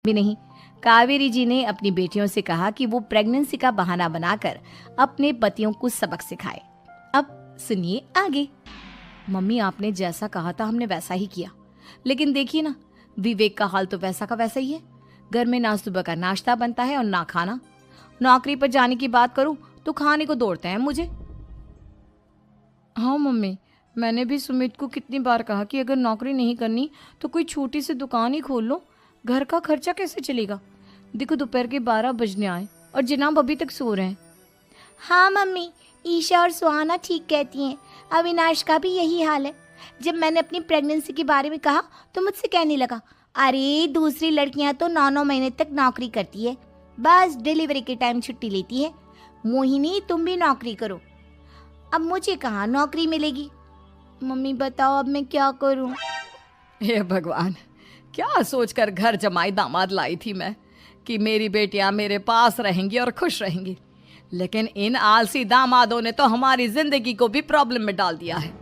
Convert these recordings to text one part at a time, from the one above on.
भी नहीं। कावेरी जी ने अपनी बेटियों से कहा कि वो प्रेगनेंसी का बहाना बनाकर अपने पतियों को सबक सिखाए। अब सुनिए आगे। मम्मी, आपने जैसा कहा था हमने वैसा ही किया, लेकिन देखिए ना, विवेक का हाल तो वैसा का वैसा ही है। घर में ना सुबह का नाश्ता बनता है और ना खाना। नौकरी पर जाने की बात करूं तो खाने को दौड़ते हैं मुझे। हाँ मम्मी, मैंने भी सुमित को कितनी बार कहा कि अगर नौकरी नहीं करनी तो कोई छोटी सी दुकान ही खोल लो, घर का खर्चा कैसे चलेगा। देखो दोपहर के 12 बजने आए और जनाब अभी तक सो रहे हैं। हाँ मम्मी, ईशा और सुहाना ठीक कहती हैं। अविनाश का भी यही हाल है। जब मैंने अपनी प्रेगनेंसी के बारे में कहा तो मुझसे कहने लगा, अरे दूसरी लड़कियां तो 9-9 महीने तक नौकरी करती है, बस डिलीवरी के टाइम छुट्टी लेती है। मोहिनी, तुम भी नौकरी करो। अब मुझे कहाँ नौकरी मिलेगी। मम्मी बताओ अब मैं क्या करूँ। हे भगवान, क्या सोचकर घर जमाई दामाद लाई थी मैं कि मेरी बेटियां मेरे पास रहेंगी और खुश रहेंगी, लेकिन इन आलसी दामादों ने तो हमारी जिंदगी को भी प्रॉब्लम में डाल दिया है।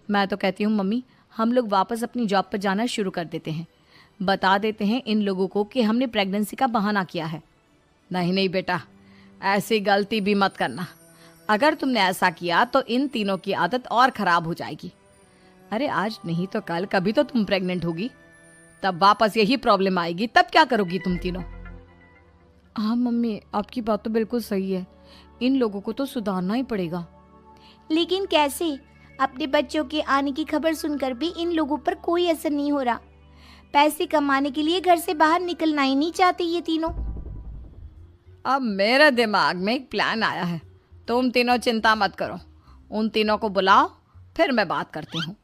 मैं तो कहती हूँ मम्मी, हम लोग वापस अपनी जॉब पर जाना शुरू कर देते हैं। बता देते हैं इन लोगों को कि हमने प्रेगनेंसी का बहाना किया है। नहीं नहीं बेटा, ऐसी गलती भी मत करना। अगर तुमने ऐसा किया तो इन तीनों की आदत और खराब हो जाएगी। अरे आज नहीं तो कल कभी तो तुम प्रेग्नेंट होगी, तब वापस यही प्रॉब्लम आएगी, तब क्या करोगी तुम तीनों। हाँ मम्मी, आपकी बात तो बिल्कुल सही है। इन लोगों को तो सुधारना ही पड़ेगा। लेकिन कैसे? अपने बच्चों के आने की खबर सुनकर भी इन लोगों पर कोई असर नहीं हो रहा। पैसे कमाने के लिए घर से बाहर निकलना ही नहीं चाहते ये तीनों। अब मेरे दिमाग में एक प्लान आया है। तुम तीनों चिंता मत करो, उन तीनों को बुलाओ, फिर मैं बात करती हूँ।